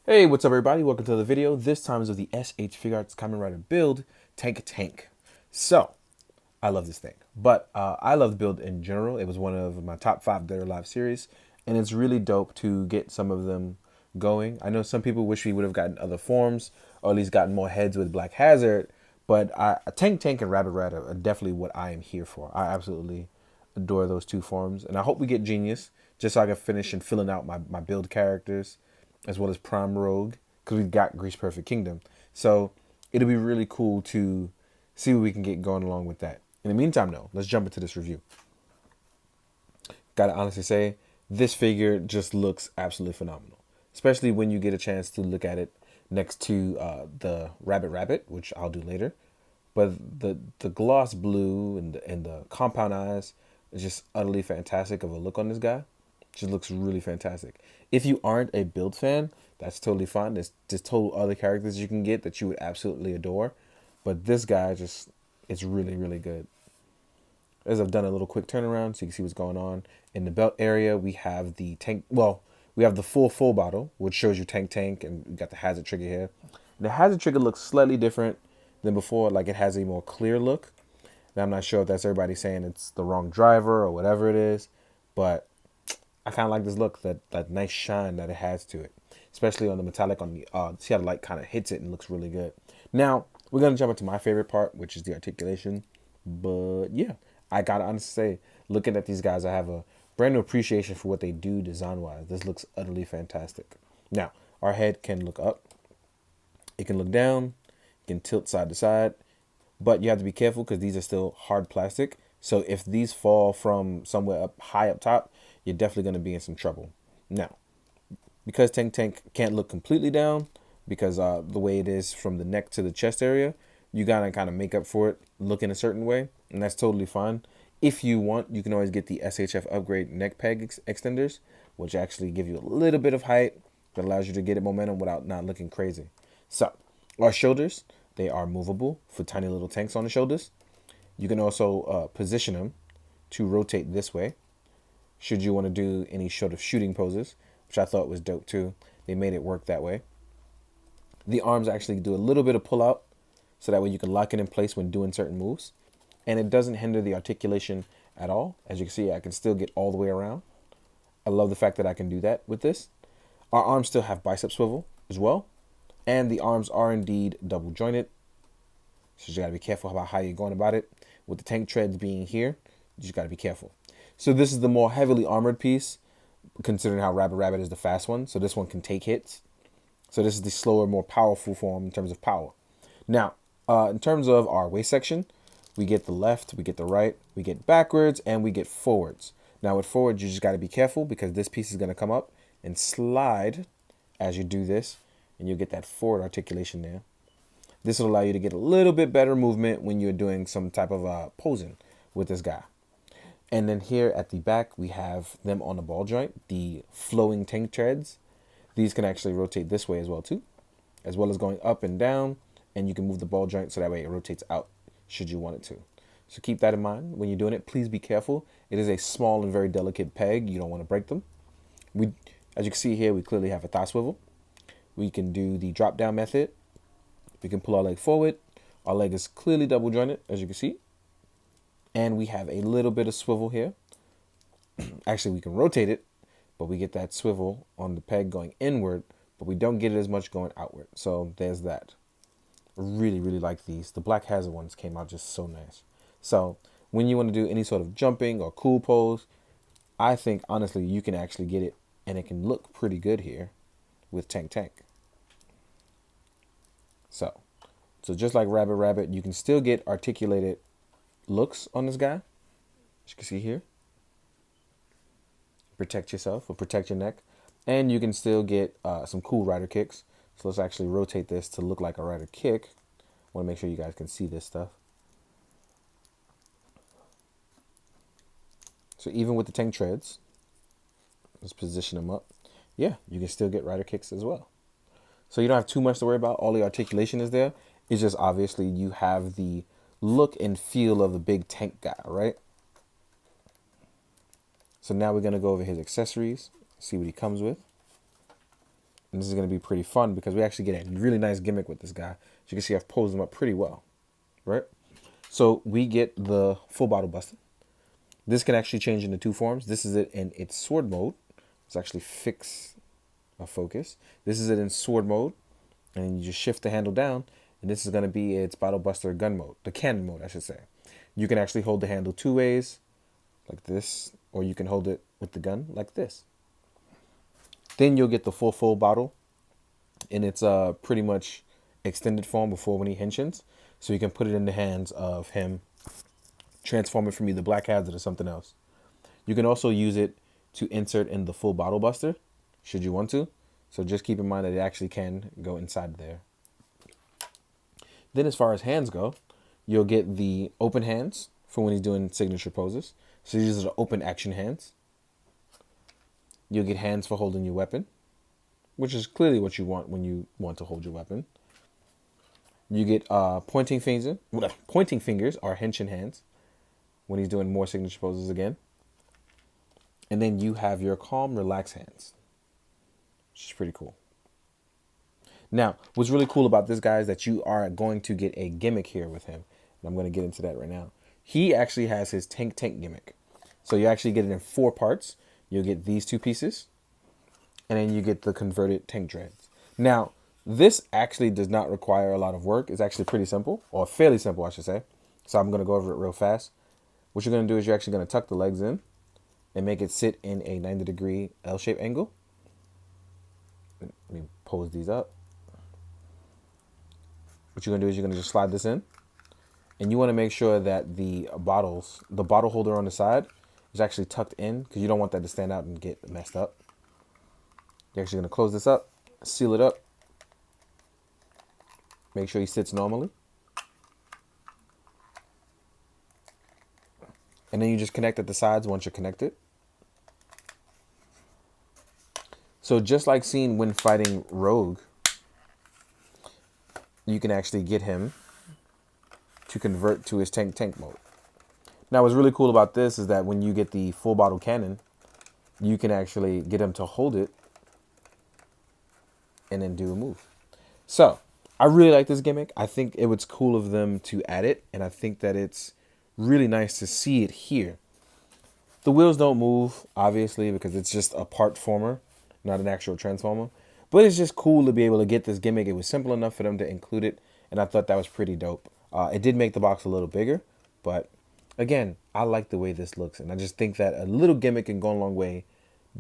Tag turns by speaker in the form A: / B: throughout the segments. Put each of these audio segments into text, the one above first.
A: Hey, what's up everybody? Welcome to the video. This time is of the SH Figuarts Kamen Rider build, Tank. So, I love this thing. But I love the build in general. It was one of my top 5 Dead or Alive series. And it's really dope to get some of them going. I know some people wish we would have gotten other forms, or at least gotten more heads with Black Hazard. But Tank and Rabbit Rat are definitely what I am here for. I absolutely adore those two forms. And I hope we get Genius, just so I can finish and filling out my build characters as well as Prime Rogue, because we've got Grease Perfect Kingdom. So it'll be really cool to see what we can get going along with that. In the meantime, though, let's jump into this review. Gotta honestly say, this figure just looks absolutely phenomenal, especially when you get a chance to look at it next to the Rabbit, which I'll do later. But the gloss blue and the compound eyes is just utterly fantastic of a look on this guy. Just looks really fantastic. If you aren't a build fan, that's totally fine. There's just total other characters you can get that you would absolutely adore. But this guy just, it's really, really good. As I've done a little quick turnaround so you can see what's going on. In the belt area, we have the tank, well, we have the full bottle, which shows you tank, and we got the hazard trigger here. The hazard trigger looks slightly different than before, like it has a more clear look. Now, I'm not sure if that's everybody saying it's the wrong driver or whatever it is, but I kind of like this look, that nice shine that it has to it, especially on the metallic. On the see how the light kind of hits it and looks really good. Now we're gonna jump into my favorite part, which is the articulation. But yeah, I gotta honestly say, looking at these guys, I have a brand new appreciation for what they do design wise. This looks utterly fantastic. Now our head can look up, it can look down, it can tilt side to side, but you have to be careful because these are still hard plastic. So if these fall from somewhere up high up top, you're definitely going to be in some trouble. Now, because Tank can't look completely down, because the way it is from the neck to the chest area, you gotta kind of make up for it looking a certain way, and that's totally fine. If you want, you can always get the SHF upgrade neck peg extenders, which actually give you a little bit of height that allows you to get it momentum without not looking crazy. So, our shoulders, they are movable for tiny little tanks on the shoulders. You can also position them to rotate this way should you want to do any sort of shooting poses, which I thought was dope too. They made it work that way. The arms actually do a little bit of pull out, so that way you can lock it in place when doing certain moves. And it doesn't hinder the articulation at all. As you can see, I can still get all the way around. I love the fact that I can do that with this. Our arms still have bicep swivel as well. And the arms are indeed double jointed. So you gotta be careful about how you're going about it. With the tank treads being here, you just gotta be careful. So this is the more heavily armored piece, considering how Rabbit is the fast one. So this one can take hits. So this is the slower, more powerful form in terms of power. Now, in terms of our waist section, we get the left, we get the right, we get backwards, and we get forwards. Now with forwards, you just got to be careful because this piece is going to come up and slide as you do this, and you'll get that forward articulation there. This will allow you to get a little bit better movement when you're doing some type of posing with this guy. And then here at the back, we have them on the ball joint, the flowing tank treads. These can actually rotate this way as well too, as well as going up and down, and you can move the ball joint so that way it rotates out should you want it to. So keep that in mind when you're doing it. Please be careful. It is a small and very delicate peg. You don't want to break them. As you can see here, we clearly have a thigh swivel. We can do the drop down method. We can pull our leg forward. Our leg is clearly double jointed, as you can see. And we have a little bit of swivel here. Actually, we can rotate it, but we get that swivel on the peg going inward, but we don't get it as much going outward. So there's that. I really, really like these. The Black Hazard ones came out just so nice. So when you want to do any sort of jumping or cool pose, I think honestly you can actually get it, and it can look pretty good here with Tank. So just like Rabbit, you can still get articulated looks on this guy. As you can see here. Protect yourself or protect your neck. And you can still get some cool rider kicks. So let's actually rotate this to look like a rider kick. I want to make sure you guys can see this stuff. So even with the tank treads, let's position them up. Yeah, you can still get rider kicks as well. So you don't have too much to worry about. All the articulation is there. It's just obviously you have the look and feel of the big tank guy, right? So now we're going to go over his accessories, see what he comes with. And this is going to be pretty fun because we actually get a really nice gimmick with this guy. As you can see, I've posed him up pretty well, right? So we get the full bottle buster. This can actually change into two forms. This is it in its sword mode. Let's actually fix a focus. This is it in sword mode. And you just shift the handle down. And this is going to be its bottle buster gun mode. The cannon mode, I should say. You can actually hold the handle two ways, like this. Or you can hold it with the gun, like this. Then you'll get the full bottle in its pretty much extended form before when he henshins. So you can put it in the hands of him, transform it from either Black Hazard or something else. You can also use it to insert in the full bottle buster, should you want to. So just keep in mind that it actually can go inside there. Then as far as hands go, you'll get the open hands for when he's doing signature poses. So these are the open action hands. You'll get hands for holding your weapon, which is clearly what you want when you want to hold your weapon. You get pointing fingers are henshin hands when he's doing more signature poses again. And then you have your calm, relaxed hands, which is pretty cool. Now, what's really cool about this guy is that you are going to get a gimmick here with him. And I'm going to get into that right now. He actually has his tank gimmick. So you actually get it in 4 parts. You'll get these 2 pieces. And then you get the converted tank dreads. Now, this actually does not require a lot of work. It's actually pretty simple, or fairly simple, I should say. So I'm going to go over it real fast. What you're going to do is you're actually going to tuck the legs in and make it sit in a 90-degree L-shaped angle. Let me pose these up. What you're going to do is you're going to just slide this in. And you want to make sure that the bottle holder on the side is actually tucked in, because you don't want that to stand out and get messed up. You're actually going to close this up, seal it up. Make sure he sits normally. And then you just connect at the sides once you're connected. So just like seen when fighting Rogue, you can actually get him to convert to his tank mode. Now what's really cool about this is that when you get the full bottle cannon, you can actually get him to hold it and then do a move. So I really like this gimmick. I think it was cool of them to add it, and I think that it's really nice to see it here. The wheels don't move, obviously, because it's just a part former, not an actual transformer. But it's just cool to be able to get this gimmick. It was simple enough for them to include it, and I thought that was pretty dope. It did make the box a little bigger, but again, I like the way this looks, and I just think that a little gimmick can go a long way,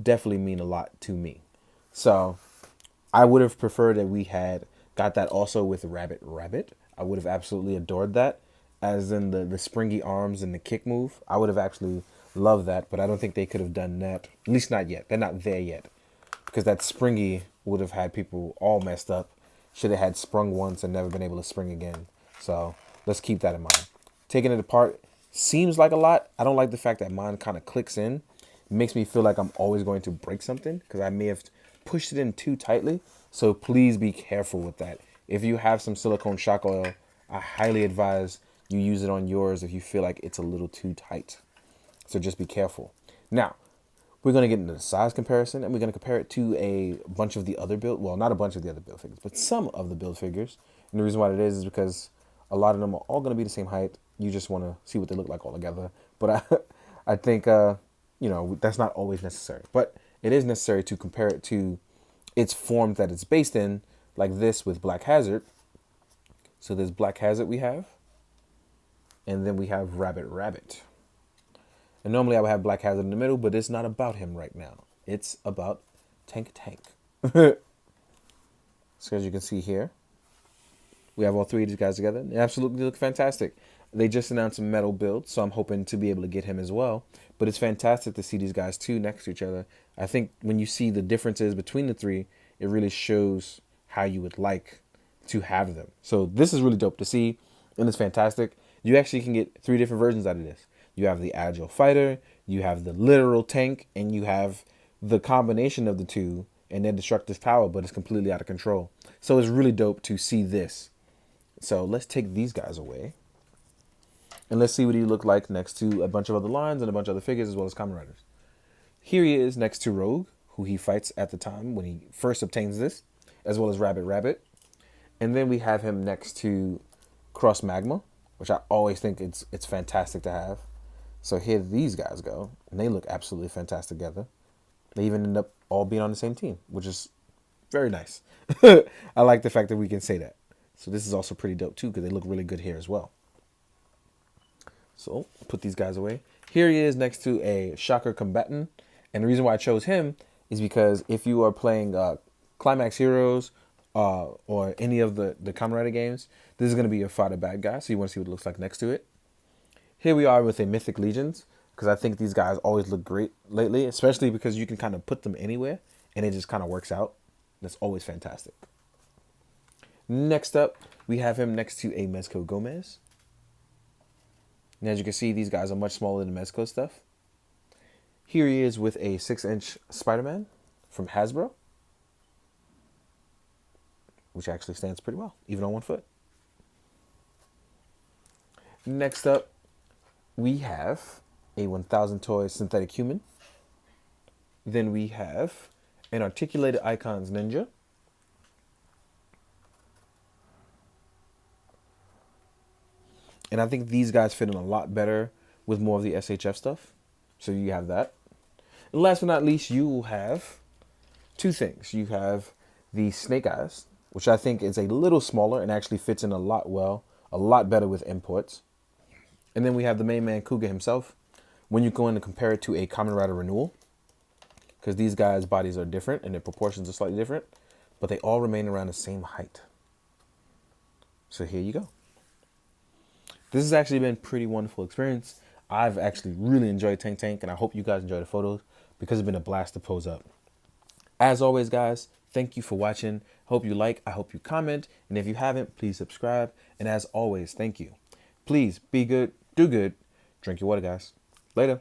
A: definitely mean a lot to me. So I would have preferred that we had got that also with Rabbit. I would have absolutely adored that, as in the springy arms and the kick move. I would have actually loved that, but I don't think they could have done that, at least not yet. They're not there yet, because that springy would have had people all messed up. Should have had sprung once and never been able to spring again. So let's keep that in mind. Taking it apart seems like a lot. I don't like the fact that mine kind of clicks in. It makes me feel like I'm always going to break something, because I may have pushed it in too tightly. So please be careful with that. If you have some silicone shock oil, I highly advise you use it on yours if you feel like it's a little too tight. So just be careful. Now, we're going to get into the size comparison, and we're going to compare it to a bunch of the other build, well, not a bunch of the other build figures, but some of the build figures. And the reason why it is because a lot of them are all going to be the same height. You just want to see what they look like all together. But I think, that's not always necessary. But it is necessary to compare it to its form that it's based in, like this with Black Hazard. So there's Black Hazard we have, and then we have Rabbit. And normally I would have Black Hazard in the middle, but it's not about him right now. It's about Tank. So as you can see here, we have all 3 of these guys together. They absolutely look fantastic. They just announced a metal build, so I'm hoping to be able to get him as well. But it's fantastic to see these guys 2 next to each other. I think when you see the differences between the 3, it really shows how you would like to have them. So this is really dope to see, and it's fantastic. You actually can get 3 different versions out of this. You have the Agile Fighter, you have the literal tank, and you have the combination of the 2 and their destructive power, but it's completely out of control. So it's really dope to see this. So let's take these guys away, and let's see what he looked like next to a bunch of other lines and a bunch of other figures, as well as Kamen Riders. Here he is next to Rogue, who he fights at the time when he first obtains this, as well as Rabbit Rabbit. And then we have him next to Cross Magma, which I always think it's fantastic to have. So here these guys go, and they look absolutely fantastic together. They even end up all being on the same team, which is very nice. I like the fact that we can say that. So this is also pretty dope too, because they look really good here as well. So put these guys away. Here he is next to a Shocker Combatant. And the reason why I chose him is because if you are playing Climax Heroes or any of the Kamen Rider games, this is going to be your fighter bad guy. So you want to see what it looks like next to it. Here we are with a Mythic Legions, because I think these guys always look great lately, especially because you can kind of put them anywhere and it just kind of works out. That's always fantastic. Next up, we have him next to a Mezco Gomez. And as you can see, these guys are much smaller than the Mezco stuff. Here he is with a 6-inch Spider-Man from Hasbro, which actually stands pretty well, even on 1 foot. Next up, we have a 1000 Toy Synthetic Human. Then we have an Articulated Icons Ninja. And I think these guys fit in a lot better with more of the SHF stuff. So you have that. And last but not least, you will have 2 things. You have the Snake Eyes, which I think is a little smaller and actually fits in a lot better with imports. And then we have the main man Kuga himself, when you go in to compare it to a Kamen Rider Renewal, because these guys' bodies are different and their proportions are slightly different, but they all remain around the same height. So here you go. This has actually been a pretty wonderful experience. I've actually really enjoyed Tank Tank, and I hope you guys enjoy the photos because it's been a blast to pose up. As always, guys, thank you for watching. Hope you like, I hope you comment, and if you haven't, please subscribe. And as always, thank you. Please be good, do good, drink your water, guys. Later.